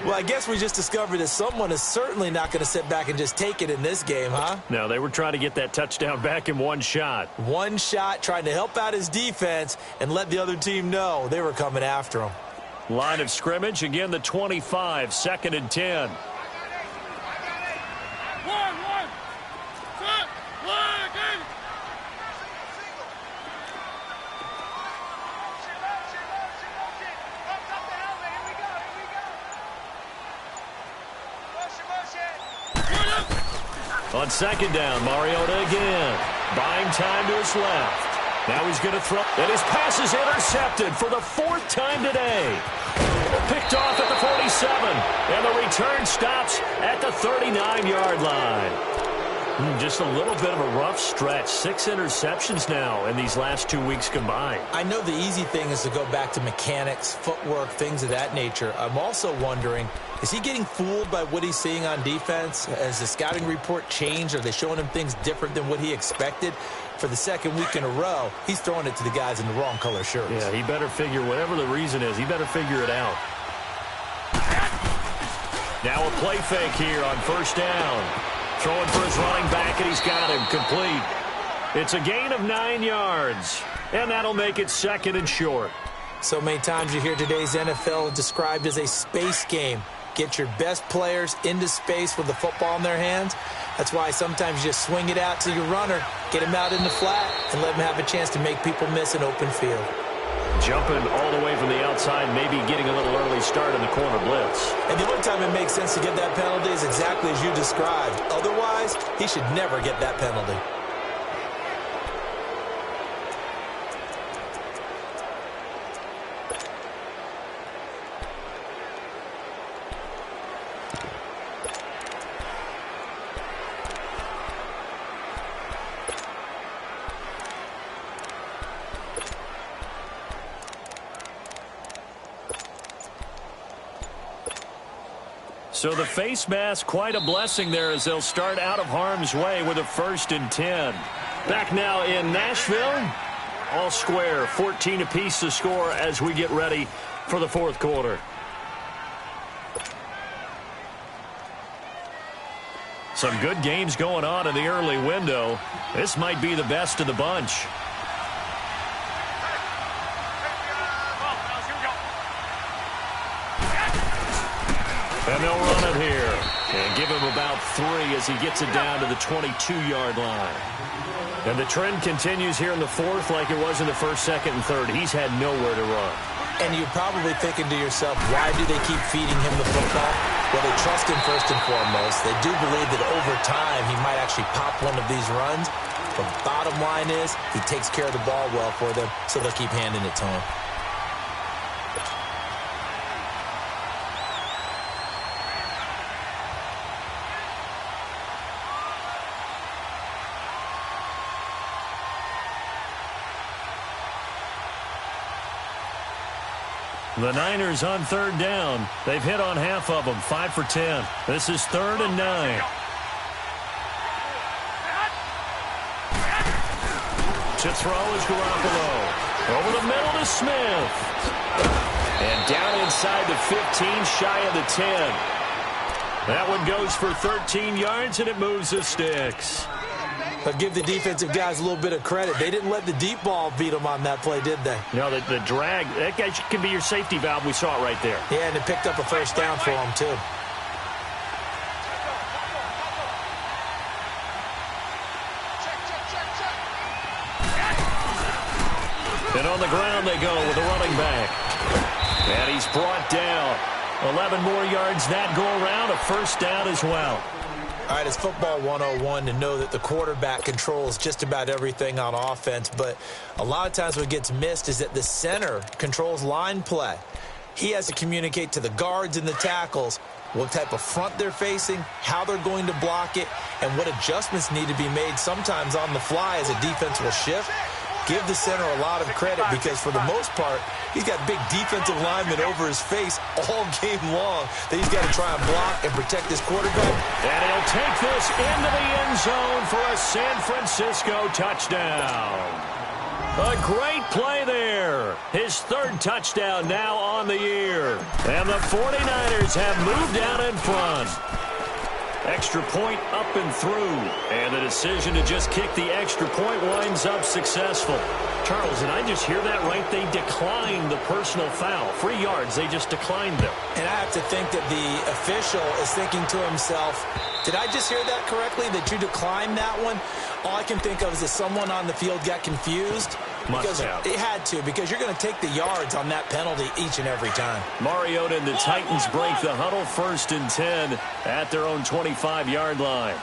Well, I guess we just discovered that someone is certainly not going to sit back and just take it in this game, huh? No, they were trying to get that touchdown back in 1 shot. 1 shot, trying to help out his defense and let the other team know they were coming after him. Line of scrimmage, again the 25, 2nd and 10. On 2nd down, Mariota again. Buying time to his left. Now he's going to throw. And his pass is intercepted for the 4th time today. Picked off at the 47. And the return stops at the 39-yard line. Just a little bit of a rough stretch. 6 interceptions now in these last 2 weeks combined. I know the easy thing is to go back to mechanics, footwork, things of that nature. I'm also wondering, is he getting fooled by what he's seeing on defense? Has the scouting report changed? Are they showing him things different than what he expected? For the 2nd week in a row, he's throwing it to the guys in the wrong color shirts. Yeah, he better figure, whatever the reason is, he better figure it out. Now a play fake here on 1st down. Throwing for his running back, and he's got him complete. It's a gain of 9 yards, and that'll make it 2nd and short. So many times you hear today's NFL described as a space game. Get your best players into space with the football in their hands. That's why sometimes you just swing it out to your runner, get him out in the flat, and let him have a chance to make people miss an open field. Jumping all the way from the outside, maybe getting a little early start in the corner blitz. And the only time it makes sense to get that penalty is exactly as you described. Otherwise, he should never get that penalty. So the face mask, quite a blessing there as they'll start out of harm's way with a 1st and 10. Back now in Nashville. All square, 14 apiece to score as we get ready for the 4th quarter. Some good games going on in the early window. This might be the best of the bunch. And they'll run it here and give him about 3 as he gets it down to the 22-yard line. And the trend continues here in the 4th like it was in the 1st, 2nd, and 3rd. He's had nowhere to run. And you're probably thinking to yourself, why do they keep feeding him the football? Well, they trust him first and foremost. They do believe that over time he might actually pop one of these runs. But the bottom line is he takes care of the ball well for them, so they'll keep handing it to him. The Niners on 3rd down. They've hit on half of them, 5 for 10. This is 3rd and 9. To throw is Garoppolo. Over the middle to Smith. And down inside the 15, shy of the 10. That one goes for 13 yards, and it moves the sticks. But give the defensive guys a little bit of credit. They didn't let the deep ball beat them on that play, did they? No, the drag, that guy can be your safety valve. We saw it right there. Yeah, and it picked up a 1st down for them, too. And on the ground they go with the running back. And he's brought down. 11 more yards that go around, a 1st down as well. All right, it's football 101 to know that the quarterback controls just about everything on offense, but a lot of times what gets missed is that the center controls line play. He has to communicate to the guards and the tackles what type of front they're facing, how they're going to block it, and what adjustments need to be made sometimes on the fly as a defense will shift. Give the center a lot of credit because for the most part, he's got big defensive linemen over his face all game long that he's got to try and block and protect his quarterback. And he'll take this into the end zone for a San Francisco touchdown. A great play there. His 3rd touchdown now on the year. And the 49ers have moved down in front. Extra point up and through. And the decision to just kick the extra point winds up successful. Charles, did I just hear that right? They declined the personal foul. 3 yards, they just declined them. And I have to think that the official is thinking to himself, did I just hear that correctly, that you declined that one? All I can think of is that someone on the field got confused. Must have. It had to, because you're going to take the yards on that penalty each and every time. Mariota and the Titans break the huddle, 1st and 10 at their own 25-yard line.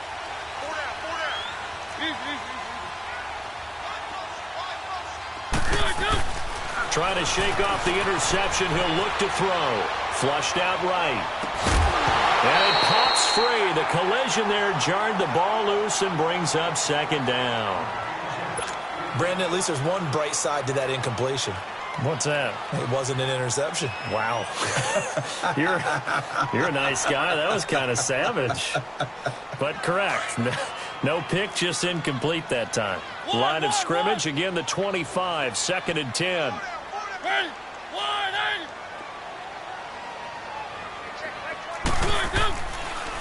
Trying to shake off the interception. He'll look to throw. Flushed out right. And it pops free. The collision there jarred the ball loose and brings up 2nd down. Brandon, at least there's one bright side to that incompletion. What's that? It wasn't an interception. Wow. You're a nice guy. That was kind of savage. But correct. No pick, just incomplete that time. Line of scrimmage, again the 25, 2nd and 10.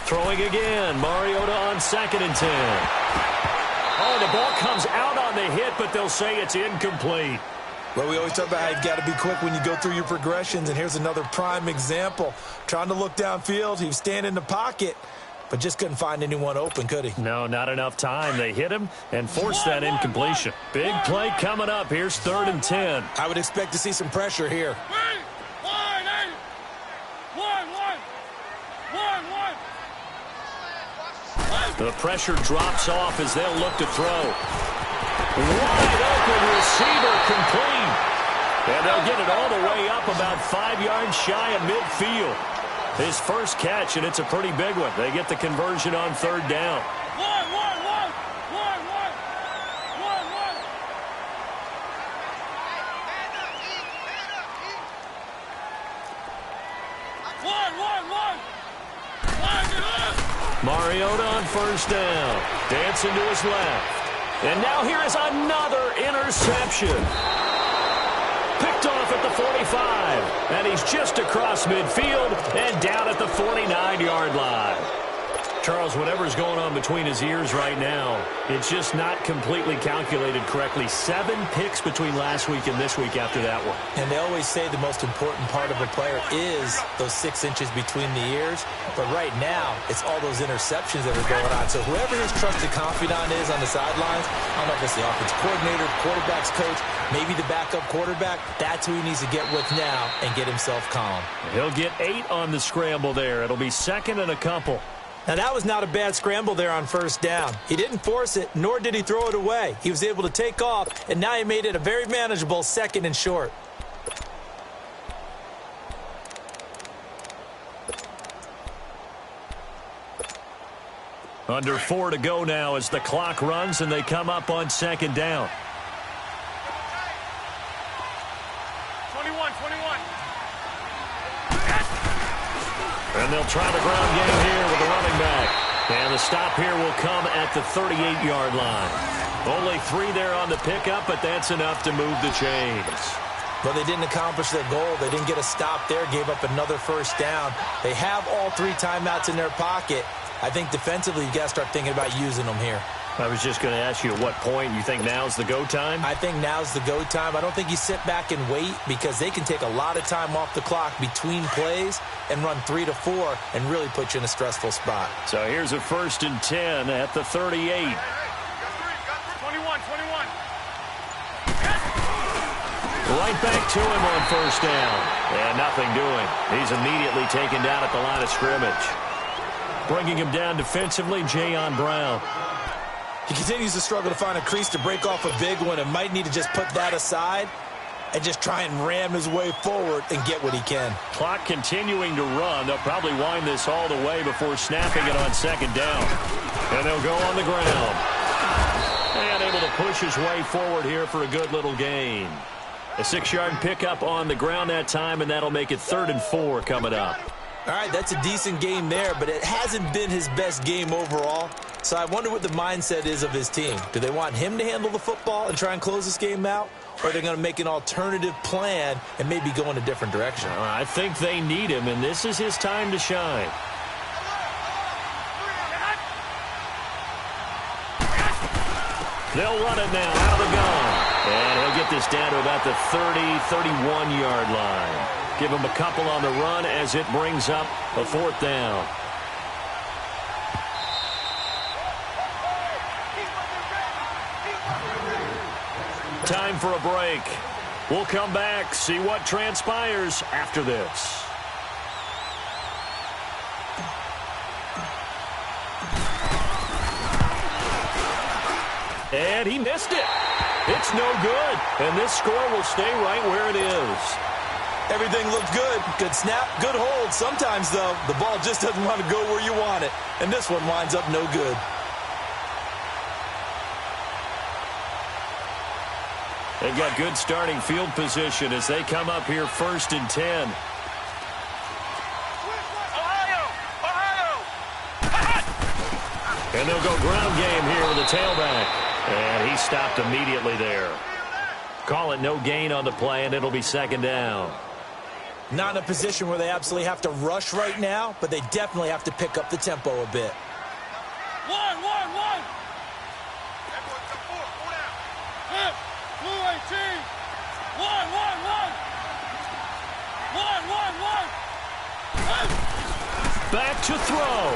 Throwing again. Mariota on 2nd and 10. Oh, the ball comes out on the hit, but they'll say it's incomplete. Well, we always talk about how you've got to be quick when you go through your progressions, and here's another prime example. Trying to look downfield, he was standing in the pocket, but just couldn't find anyone open, could he? No, not enough time. They hit him and forced that incompletion. Big play coming up. Here's 3rd and 10. I would expect to see some pressure here. The pressure drops off as they'll look to throw. Wide open receiver complete. And they'll get it all the way up about 5 yards shy of midfield. His first catch, and it's a pretty big one. They get the conversion on third down. Mariota on first down. Dancing to his left. And now here is another interception. Picked off at the 45. And he's just across midfield and down at the 49-yard line. Charles, whatever's going on between his ears right now, it's just not completely calculated correctly. 7 picks between last week and this week after that one. And they always say the most important part of a player is those 6 inches between the ears. But right now, it's all those interceptions that are going on. So whoever his trusted confidant is on the sidelines, I don't know if it's the offensive coordinator, quarterback's coach, maybe the backup quarterback, that's who he needs to get with now and get himself calm. He'll get 8 on the scramble there. It'll be second and a couple. Now, that was not a bad scramble there on first down. He didn't force it, nor did he throw it away. He was able to take off, and now he made it a very manageable second and short. Under 4 to go now as the clock runs and they come up on second down. 21. And they'll try the ground game here with the running back. And the stop here will come at the 38-yard line. Only 3 there on the pickup, but that's enough to move the chains. Well, they didn't accomplish their goal. They didn't get a stop there, gave up another first down. They have all 3 timeouts in their pocket. I think defensively, you got to start thinking about using them here. I was just going to ask you at what point you think now's the go time? I think now's the go time. I don't think you sit back and wait because they can take a lot of time off the clock between plays and run 3 to 4 and really put you in a stressful spot. So here's a 1st and 10 at the 38. 21. Right back to him on first down. And nothing doing. He's immediately taken down at the line of scrimmage. Bringing him down defensively, Jayon Brown. He continues to struggle to find a crease to break off a big one and might need to just put that aside and just try and ram his way forward and get what he can. Clock continuing to run. They'll probably wind this all the way before snapping it on second down. And they'll go on the ground. And able to push his way forward here for a good little gain. A 6-yard pickup on the ground that time, and that'll make it 3rd and 4 coming up. All right, that's a decent game there, but it hasn't been his best game overall. So I wonder what the mindset is of his team. Do they want him to handle the football and try and close this game out? Or are they going to make an alternative plan and maybe go in a different direction? I think they need him, and this is his time to shine. They'll run it now out of the gun. And he'll get this down to about the 30, 31-yard line. Give him a couple on the run as it brings up a 4th down. Time for a break. We'll come back, see what transpires after this. And he missed it. It's no good. And this score will stay right where it is. Everything looked good. Good snap, good hold. Sometimes, though, the ball just doesn't want to go where you want it. And this one winds up no good. They've got good starting field position as they come up here 1st and 10. And they'll go ground game here with a tailback. And he stopped immediately there. Call it no gain on the play, and it'll be 2nd down. Not in a position where they absolutely have to rush right now, but they definitely have to pick up the tempo a bit. One. Blue 18. One. Back to throw.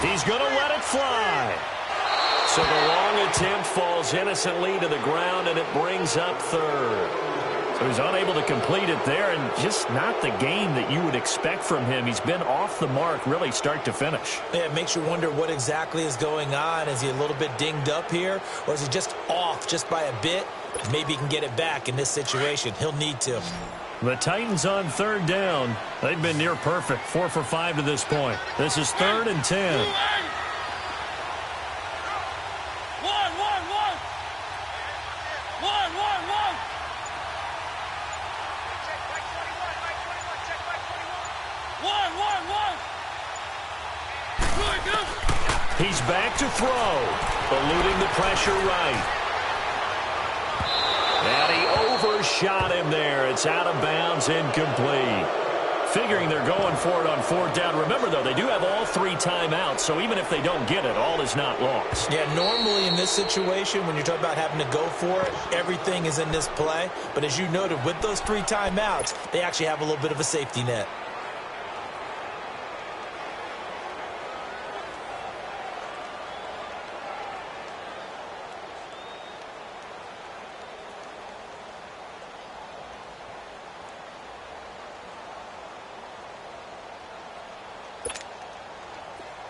He's going to let it fly. So the long attempt falls innocently to the ground, and it brings up 3rd. So he's unable to complete it there, and just not the game that you would expect from him. He's been off the mark really start to finish. Yeah, it makes you wonder what exactly is going on. Is he a little bit dinged up here, or is he just off just by a bit? Maybe he can get it back in this situation. He'll need to. The Titans on third down. They've been near perfect, 4 for 5 to this point. This is 3rd and 10. He's back to throw, eluding the pressure right. And he overshot him there. It's out of bounds, incomplete. Figuring they're going for it on 4th down. Remember, though, they do have all 3 timeouts, so even if they don't get it, all is not lost. Yeah, normally in this situation, when you're talking about having to go for it, everything is in this play. But as you noted, with those 3 timeouts, they actually have a little bit of a safety net.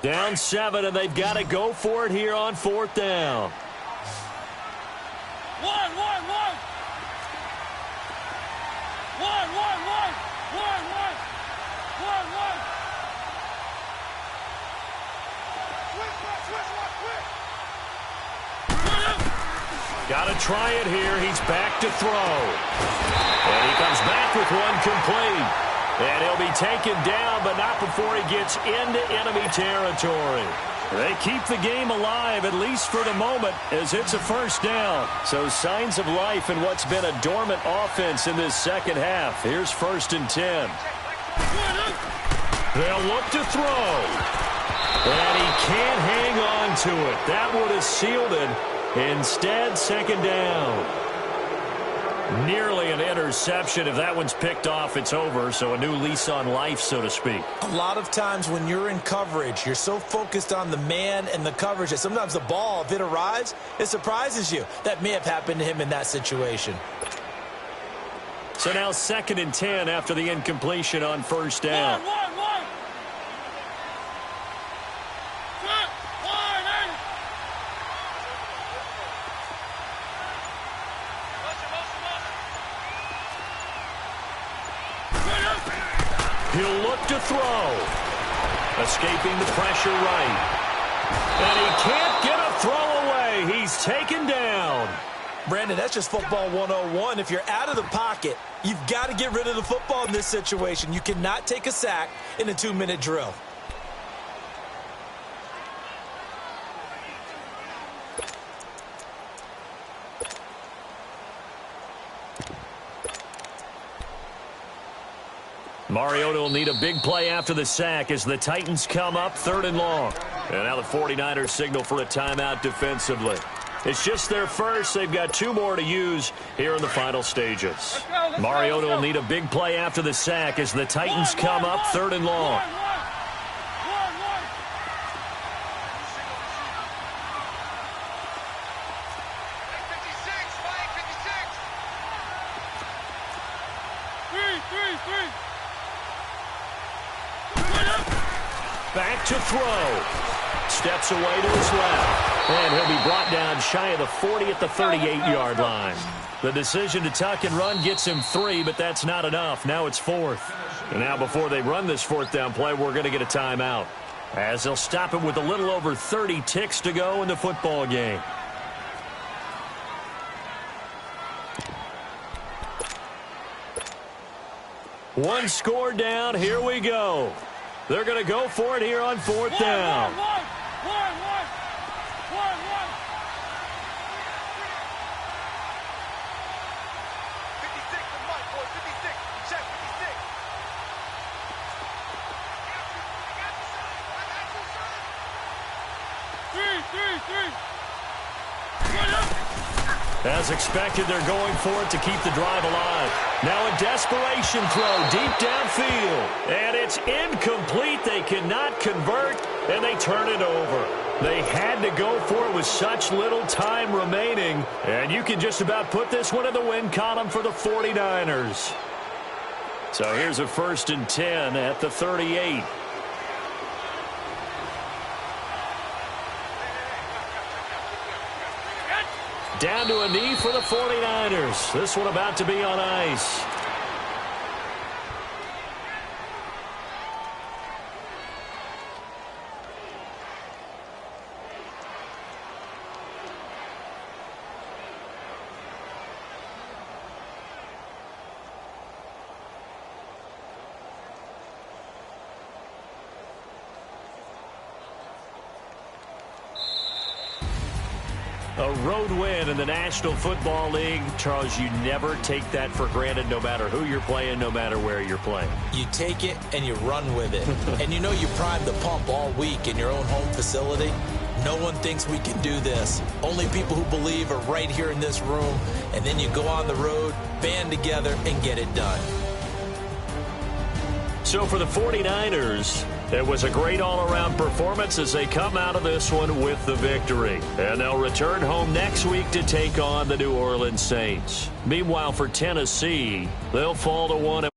Down 7, and they've got to go for it here on 4th down. Got to try it here. He's back to throw. And he comes back with one complete. And he'll be taken down, but not before he gets into enemy territory. They keep the game alive, at least for the moment, as it's a 1st down. So signs of life in what's been a dormant offense in this second half. Here's 1st and 10. They'll look to throw. And he can't hang on to it. That would have sealed it. Instead, 2nd down. Nearly an interception. If that one's picked off, it's over. So a new lease on life, so to speak. A lot of times when you're in coverage, you're so focused on the man and the coverage that sometimes the ball, if it arrives, it surprises you. That may have happened to him in that situation. So now 2nd and 10 after the incompletion on 1st down. He'll look to throw. Escaping the pressure right. And he can't get a throw away. He's taken down. Brandon, that's just football 101. If you're out of the pocket, you've got to get rid of the football in this situation. You cannot take a sack in a 2-minute drill. Mariota will need a big play after the sack as the Titans come up 3rd and long. And now the 49ers signal for a timeout defensively. It's just their first. They've got 2 more to use here in the final stages. Mariota will need a big play after the sack as the Titans come up 3rd and long. Back to throw. Steps away to his left. And he'll be brought down shy of the 40 at the 38-yard line. The decision to tuck and run gets him 3, but that's not enough. Now it's 4th. And now before they run this 4th down play, we're going to get a timeout, as they'll stop it with a little over 30 ticks to go in the football game. One score down. Here we go. They're going to go for it here on 4th down. As expected, they're going for it to keep the drive alive. Now a desperation throw deep downfield. And it's incomplete. They cannot convert, and they turn it over. They had to go for it with such little time remaining, and you can just about put this one in the win column for the 49ers. So here's a 1st and 10 at the 38. Down to a knee for the 49ers. This one about to be on ice. A road win in the National Football League. Charles, you never take that for granted no matter who you're playing, no matter where you're playing. You take it and you run with it. And you know you primed the pump all week in your own home facility. No one thinks we can do this. Only people who believe are right here in this room. And then you go on the road, band together, and get it done. So for the 49ers, it was a great all-around performance as they come out of this one with the victory. And they'll return home next week to take on the New Orleans Saints. Meanwhile, for Tennessee, they'll fall to 1.